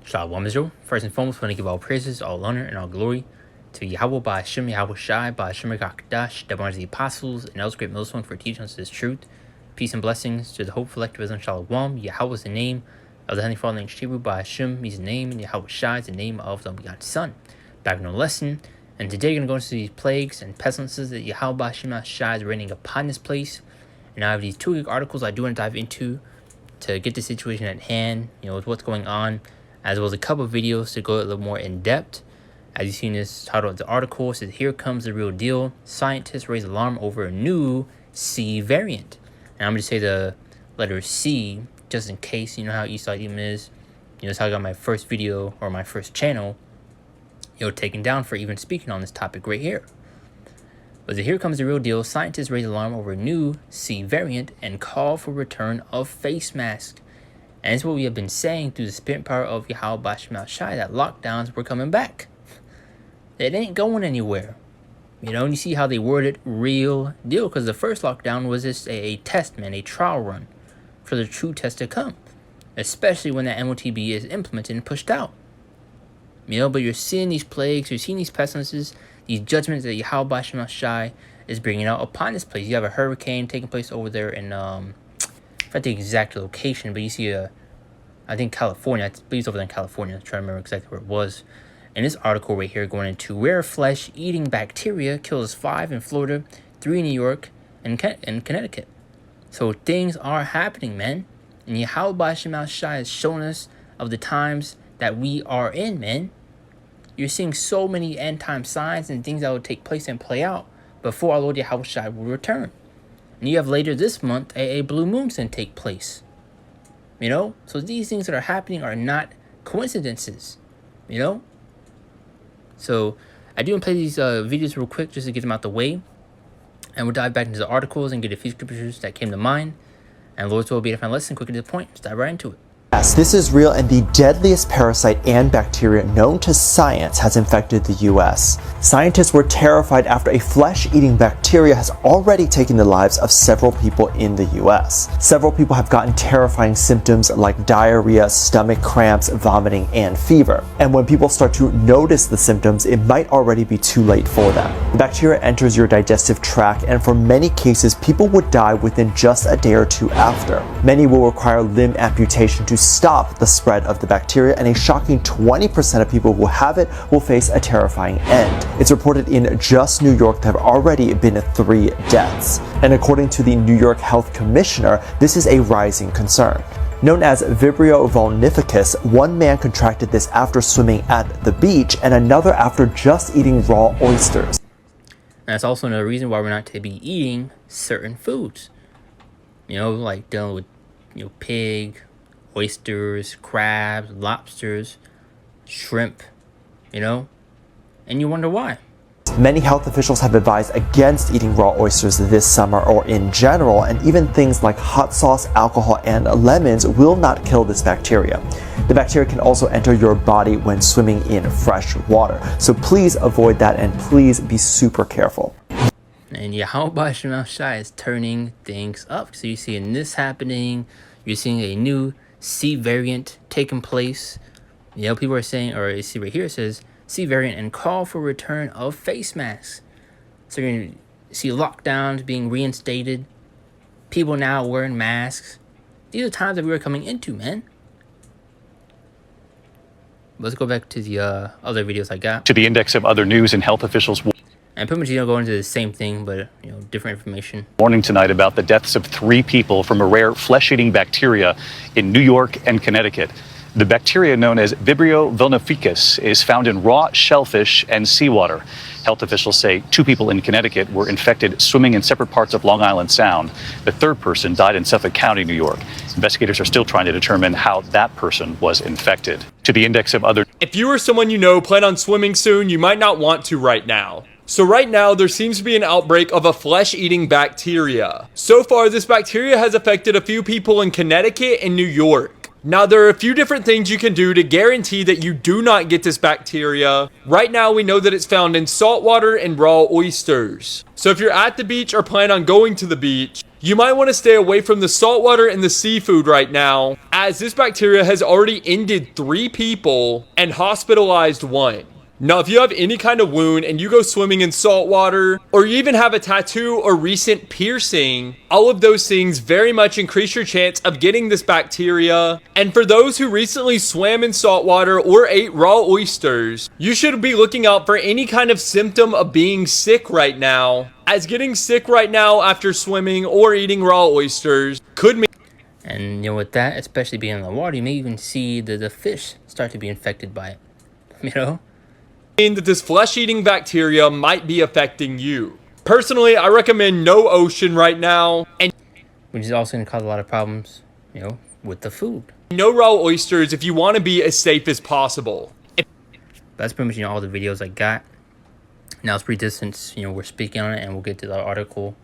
Shalom Israel. First and foremost, we want to give all praises, all honor, and all glory to Yahweh by Hashem, Yahweh Shai, by Hashem HaKadosh, that honors the apostles, and else great millstone for teaching us this truth. Peace and blessings to the hopeful electivism. Shalom. Yahweh is the name of the Heavenly Father in Hebrew. By Hashem is the name, and Yahweh Shai is the name of the Begotten Son. Back in the lesson, and today we're going to go into these plagues and pestilences that Yahweh by Hashem Shai is raining upon this place. And I have these 2 quick articles I do want to dive into to get the situation at hand, with what's going on, as well as a couple of videos to go a little more in depth. As you see in this title of the article, it says, "Here comes the real deal. Scientists raise alarm over a new C variant." And I'm going to say the letter C, just in case. You know how Eastside Demon is. That's how I got my first video, or my first channel, taken down for even speaking on this topic right here. But here comes the real deal. Scientists raise alarm over a new C variant and call for return of face masks. And it's what we have been saying through the spirit power of Yahweh Bashmal Shai, that lockdowns were coming back. It ain't going anywhere. And you see how they worded real deal, because the first lockdown was just a test, man, a trial run for the true test to come. Especially when that MOTB is implemented and pushed out. But you're seeing these plagues, you're seeing these pestilences, these judgments that Yahweh Bashmal Shai is bringing out upon this place. You have a hurricane taking place over there in, I forget the exact location, but you see I think California. I believe it's over there in California. I'm trying to remember exactly where it was. And this article right here going into rare flesh-eating bacteria kills 5 in Florida, 3 in New York, and Connecticut. So things are happening, man. And Yahweh Bashmal Shai has shown us of the times that we are in, man. You're seeing so many end-time signs and things that will take place and play out before our Lord Yahweh Shai will return. And you have later this month a blue moon to take place. So these things that are happening are not coincidences. So I do want to play these videos real quick just to get them out the way. And we'll dive back into the articles and get a few scriptures that came to mind. And Lord's will be to find lesson quickly to the point. Let's dive right into it. Yes, this is real, and the deadliest parasite and bacteria known to science has infected the US. Scientists were terrified after a flesh-eating bacteria has already taken the lives of several people in the US. Several people have gotten terrifying symptoms like diarrhea, stomach cramps, vomiting, and fever. And when people start to notice the symptoms, it might already be too late for them. The bacteria enters your digestive tract, and for many cases, people would die within just a day or 2 after. Many will require limb amputation to stop the spread of the bacteria, and a shocking 20% of people who have it will face a terrifying end. It's reported in just New York there have already been 3 deaths. And according to the New York Health Commissioner, this is a rising concern. Known as Vibrio vulnificus, one man contracted this after swimming at the beach, and another after just eating raw oysters. And that's also another reason why we're not to be eating certain foods. Like dealing with pig, oysters, crabs, lobsters, shrimp, and you wonder why. Many health officials have advised against eating raw oysters this summer or in general, and even things like hot sauce, alcohol, and lemons will not kill this bacteria. The bacteria can also enter your body when swimming in fresh water, so please avoid that and please be super careful. And Yahweh Bashmal Shai is turning things up. So you're seeing this happening, you're seeing a new C variant taking place. People are saying, or you see right here, it says C variant and call for return of face masks. So you're going to see lockdowns being reinstated, people now wearing masks. These are times that we are coming into, man. Let's go back to the other videos I got. To the index of other news, and health officials and pretty much go into the same thing, but different information. Warning tonight about the deaths of 3 people from a rare flesh-eating bacteria in New York and Connecticut. The bacteria, known as Vibrio vulnificus, is found in raw shellfish and seawater. Health officials say 2 people in Connecticut were infected swimming in separate parts of Long Island Sound. The 3rd person died in Suffolk County, New York. Investigators are still trying to determine how that person was infected. To the index of other... If you or someone plan on swimming soon, you might not want to right now. So right now, there seems to be an outbreak of a flesh-eating bacteria. So far, this bacteria has affected a few people in Connecticut and New York. Now, there are a few different things you can do to guarantee that you do not get this bacteria. Right now, we know that it's found in saltwater and raw oysters. So if you're at the beach or plan on going to the beach, You might want to stay away from the saltwater and the seafood right now, as this bacteria has already ended 3 people and hospitalized 1. Now, if you have any kind of wound and you go swimming in salt water, or you even have a tattoo or recent piercing, all of those things very much increase your chance of getting this bacteria. And for those who recently swam in salt water or ate raw oysters, you should be looking out for any kind of symptom of being sick right now, as getting sick right now after swimming or eating raw oysters could mean And with that, especially being in the water, you may even see the fish start to be infected by it. that this flesh-eating bacteria might be affecting you. Personally, I recommend no ocean right now, and Which is also going to cause a lot of problems, with the food. no raw oysters if you want to be as safe as possible. That's pretty much all the videos I got. Now it's pretty since we're speaking on it, and we'll get to the article.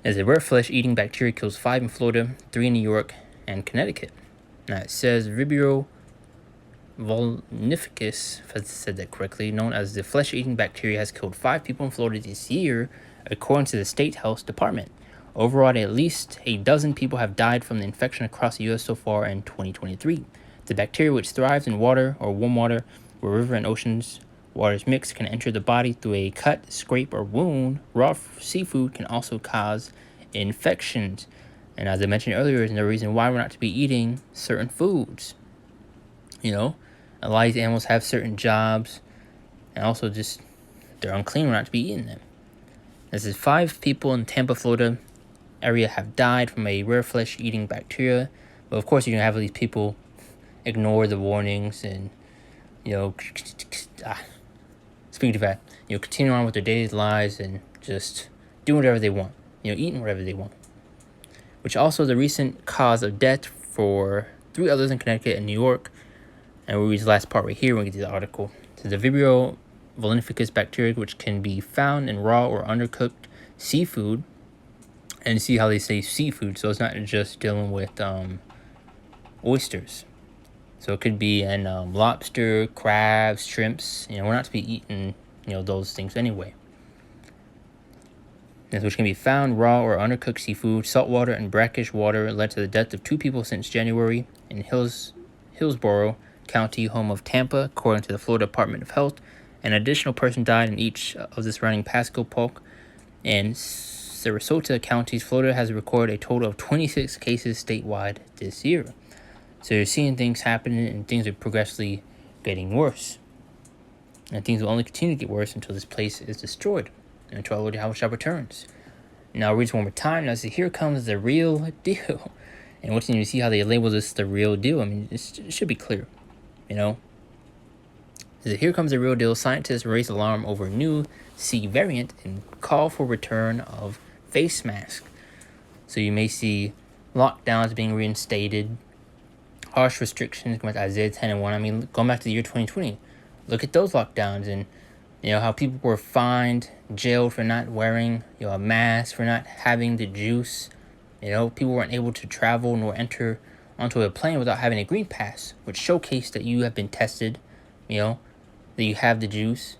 As a rare flesh-eating bacteria kills 5 in Florida, 3 in New York, and Connecticut. Now it says Vibrio vulnificus, if I said that correctly, known as the flesh-eating bacteria, has killed 5 people in Florida this year, according to the state health department. Overall, at least a dozen people have died from the infection across the U.S. so far in 2023. The bacteria, which thrives in water or warm water, where river and oceans waters mix, can enter the body through a cut, scrape, or wound. Raw seafood can also cause infections. And as I mentioned earlier, there's no reason why we're not to be eating certain foods. A lot of these animals have certain jobs, and also just they're unclean. We're not to be eating them. This is 5 people in Tampa, Florida area have died from a rare flesh-eating bacteria. But of course, you're gonna have these people ignore the warnings and speaking to that, continue on with their daily lives and just do whatever they want. Eating whatever they want. Which also the recent cause of death for 3 others in Connecticut and New York. And we'll read the last part right here when we get to the article. So the Vibrio vulnificus bacteria, which can be found in raw or undercooked seafood. And see how they say seafood, so it's not just dealing with oysters. So it could be in lobster, crabs, shrimps. We're not to be eating those things anyway. Which can be found raw or undercooked seafood. Saltwater and brackish water led to the death of 2 people since January in Hillsborough County, home of Tampa, according to the Florida Department of Health. An additional person died in each of the surrounding Pasco, Polk, and Sarasota counties. Florida has recorded a total of 26 cases statewide this year. So you're seeing things happening, and things are progressively getting worse. And things will only continue to get worse until this place is destroyed, and until our Lord Yahushua returns. Now I'll read this one more time. Now, so here comes the real deal. And once you see how they label this the real deal, it should be clear. Here comes the real deal. Scientists raise alarm over new C variant and call for return of face mask. So you may see lockdowns being reinstated, harsh restrictions going back to Isaiah 10 and 1. Going back to the year 2020, look at those lockdowns and how people were fined, jailed for not wearing a mask, for not having the juice. People weren't able to travel nor enter onto a plane without having a green pass, which showcased that you have been tested, that you have the juice.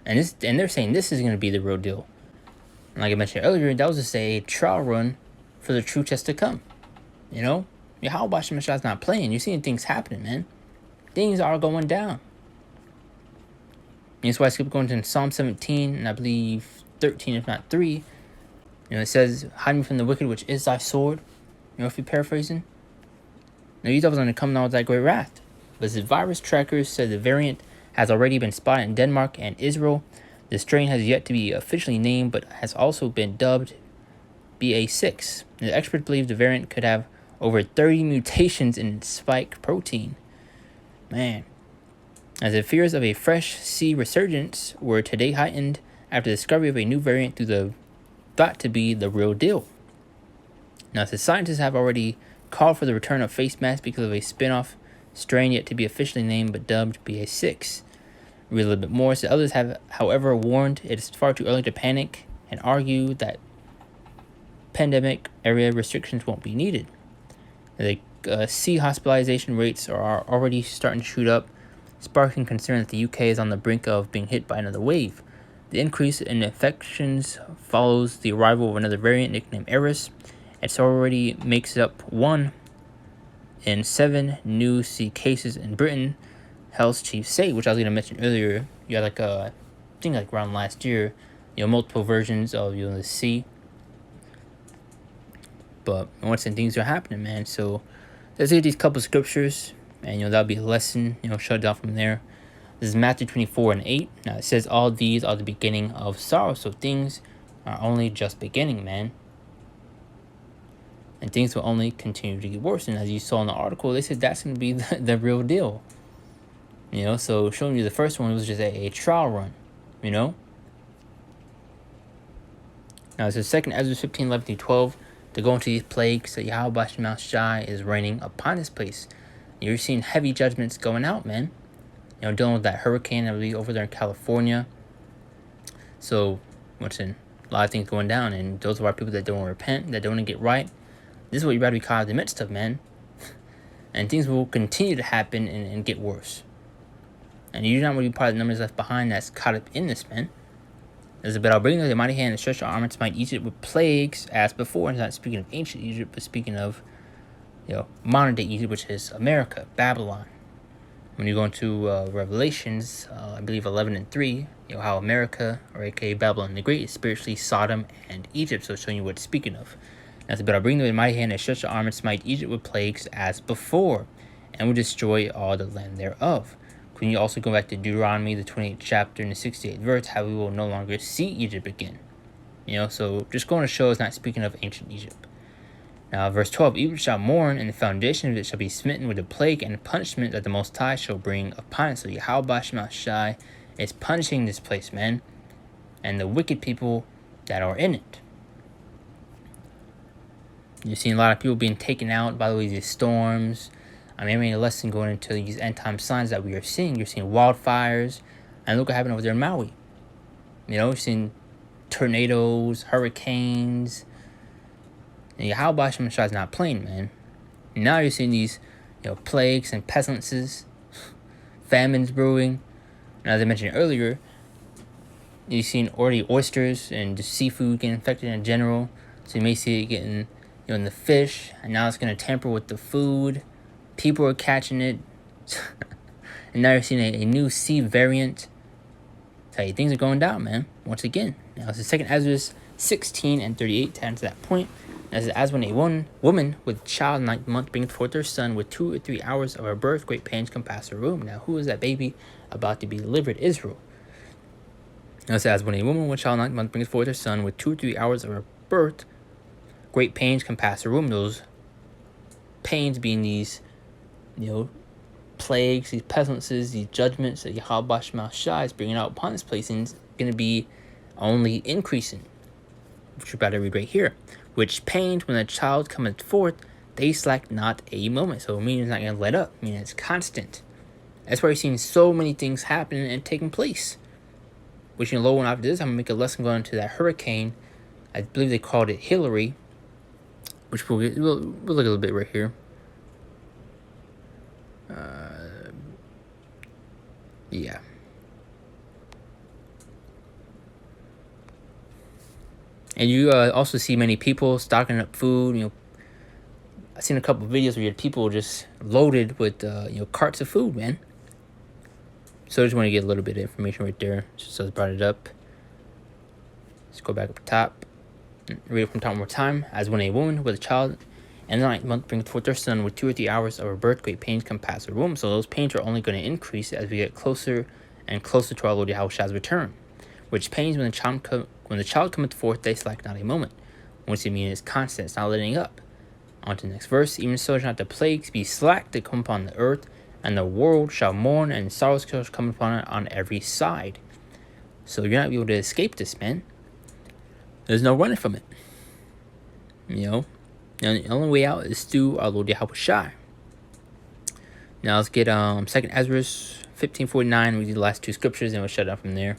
And they're saying this is going to be the real deal. And like I mentioned earlier, that was just a trial run for the true test to come. Yahweh Shemashah is not playing. You're seeing things happening, man. Things are going down. And that's why I skip going to Psalm 17, and I believe 13, if not 3. It says, hide me from the wicked, which is thy sword. If you're paraphrasing. Now, you thought was going to come down with that great wrath. But the virus trackers said the variant has already been spotted in Denmark and Israel. The strain has yet to be officially named, but has also been dubbed BA6. The experts believe the variant could have over 30 mutations in its spike protein. Man. As the fears of a fresh sea resurgence were today heightened after the discovery of a new variant through the thought to be the real deal. Now, the scientists have already called for the return of face masks because of a spin-off strain yet to be officially named but dubbed BA6. Read a little bit more. So others have, however, warned it is far too early to panic and argue that pandemic area restrictions won't be needed. The sea hospitalization rates are already starting to shoot up, sparking concern that the UK is on the brink of being hit by another wave. The increase in infections follows the arrival of another variant nicknamed Eris. It's already makes up 1 in 7 new C cases in Britain, health chiefs say, which I was going to mention earlier. You had like I think like around last year, multiple versions of the C. But once again, things are happening, man. So let's read these couple scriptures, and that'll be a lesson, shut down from there. This is Matthew 24:8. Now it says, all these are the beginning of sorrow. So things are only just beginning, man. And things will only continue to get worse. And as you saw in the article, they said that's going to be the real deal. So showing you the first one was just a trial run, Now it says 2 Ezra 15:11-12. To go into these plagues that Yahweh Shemel Shai is raining upon this place. You're seeing heavy judgments going out, man. Dealing with that hurricane that will be over there in California. So, a lot of things going down. And those are our people that don't repent, that don't want to get right. This is what you're about to be caught in the midst of, man. And things will continue to happen and get worse. And you're not going to be part of the numbers left behind that's caught up in this, man. There's a bit, I'll bring the mighty hand and stretch your arm and smite Egypt with plagues as before. And it's not speaking of ancient Egypt, but speaking of, modern day Egypt, which is America, Babylon. When you go into Revelations, I believe 11:3, how America, or aka Babylon the Great, is spiritually Sodom and Egypt. So it's showing you what it's speaking of. That's a bit, I'll bring the mighty hand and stretch your arm and smite Egypt with plagues as before, and will destroy all the land thereof. When you also go back to Deuteronomy, the 28th chapter and the 68th verse, how we will no longer see Egypt again. So just going to show it's not speaking of ancient Egypt. Now, verse 12, Egypt shall mourn, and the foundation of it shall be smitten with a plague and a punishment that the Most High shall bring upon it. So Yahweh Shemel Shai is punishing this place, man, and the wicked people that are in it. You're seeing a lot of people being taken out by the way these storms. I made a lesson going into these end time signs that we are seeing. You're seeing wildfires, and look what happened over there in Maui. You're seeing tornadoes, hurricanes. And Yahweh Shemel Shai is not playing, man. Now you're seeing these, plagues and pestilences, famines brewing. And as I mentioned earlier, you've seen already oysters and just seafood getting infected in general. So you may see it getting, in the fish, and now it's going to tamper with the food. People are catching it. And now you're seeing a new C variant. Tell you, things are going down, man. Once again. Now it's the 2 Ezra 16:38 to answer that point. As when a woman with child 9th month brings forth her son with 2 or 3 hours of her birth, great pains compass her womb. Now, who is that baby about to be delivered? Israel. Now it says, when a woman with child 9th month brings forth her son with 2 or 3 hours of her birth, great pains compass her womb. Those pains being these, plagues, these pestilences, these judgments that Yahweh Shemel Shai is bringing out upon this place, and it's going to be only increasing. Which we're about to read right here. Which pains when a child cometh forth, they slack not a moment. So it means it's not going to let up. I mean, it's constant. That's why you're seeing so many things happening and taking place. Which, low one after this, I'm going to make a lesson going into that hurricane. I believe they called it Hillary. Which we'll look a little bit right here. Yeah. And you also see many people stocking up food. I've seen a couple of videos where you had people just loaded with carts of food, man. So I just want to get a little bit of information right there. So I brought it up. Let's go back up top. Read it from top one more time. As when a woman with a child and the 9th month brings forth her son with 2 or 3 hours of her birth, great pains come past her womb. So those pains are only going to increase as we get closer and closer to our Lord Yahweh's return. Which pains when the child cometh forth, they slack not a moment. Which it means it's constant, it's not letting up. On to the next verse. Even so shall not the plagues be slack to come upon the earth, and the world shall mourn, and sorrows shall come upon it on every side. So you're not able to escape this, man. There's no running from it. And the only way out is through our Lord Yahweh Shai. Now let's get 2 Ezra 15:49. We do the last two scriptures, and we'll shut down from there.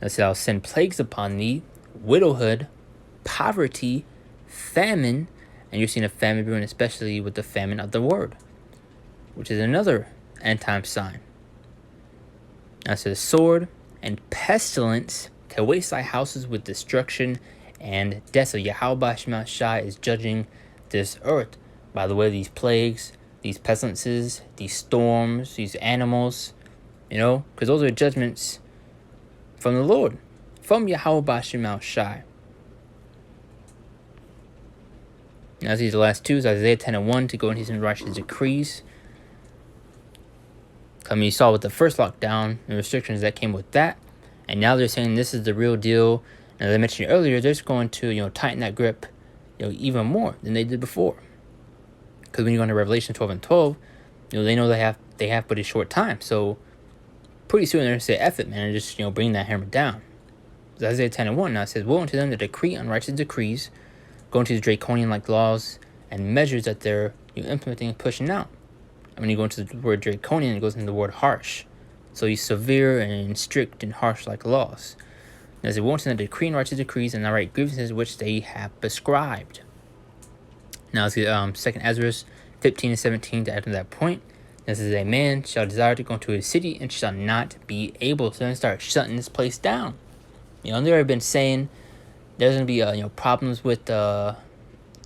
It says, I'll send plagues upon thee, widowhood, poverty, famine, and you're seeing a famine brewing, especially with the famine of the word, which is another end time sign. Now it says, sword and pestilence He'll waste thy houses with destruction and death. So Yahweh Shema Shai is judging this earth by the way these plagues, these pestilences, these storms, these animals, because those are judgments from the Lord, from Yahweh Shema Shai. Now, these are the last two, is Isaiah 10:1 to go into his righteous decrees. I mean, you saw with the first lockdown, the restrictions that came with that. And now they're saying this is the real deal. And as I mentioned earlier, they're just going to, tighten that grip, even more than they did before. Because when you go into Revelation 12 and 12, they know they have but a short time. So pretty soon they're going to say, F it, man, and just, bring that hammer down. Isaiah 10:1 now says, woe unto them that decree unrighteous decrees, go into the draconian-like laws and measures that they're implementing and pushing out. And when you go into the word draconian, it goes into the word harsh. So he's severe and strict and harsh like laws. And as it won't send the decree and righteous decrees and not right grievances which they have prescribed. Now let's get 2nd Ezra 15 and 17 to add to that point. This is a man shall desire to go into his city and shall not be able. So then start shutting this place down. And they've been saying there's going to be problems with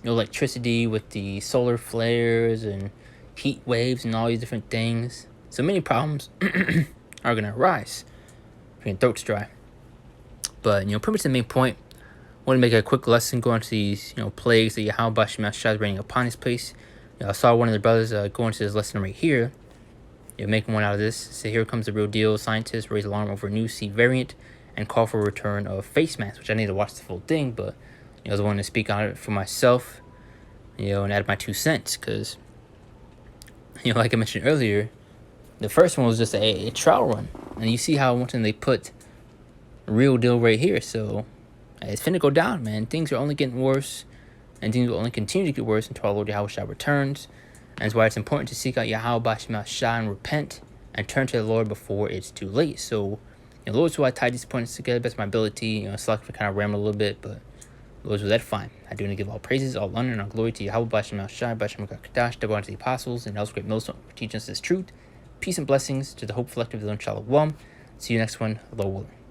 electricity, with the solar flares and heat waves and all these different things. So many problems are going to arise. Your throat's dry. But, pretty much the main point, I want to make a quick lesson going to these, plagues that Yahweh Shema Shai is bringing upon this place. I saw one of the brothers go into this lesson right here. Making one out of this. So here comes the real deal. Scientists raise alarm over new C variant and call for a return of face masks, which I need to watch the full thing, but I was wanting to speak on it for myself, and add my 2 cents, because, like I mentioned earlier, the first one was just a trial run, and you see how much they put real deal right here. So it's finna go down, man. Things are only getting worse, and things will only continue to get worse until our Lord Yahweh Shai returns. And that's why it's important to seek out Yahweh Shema Shai and repent and turn to the Lord before it's too late. So, Lord's why I tied these points together best of my ability. It's like I kind of ramble a little bit, but Lord's will that fine. I do want to give all praises, all honor, and all glory to Yahweh Shema Shai, Basham Kadash, double honor to the apostles, and else great millstone for teaching us this truth. Peace and blessings to the Hope Collective of the Shalom. See you next one, Lord willing.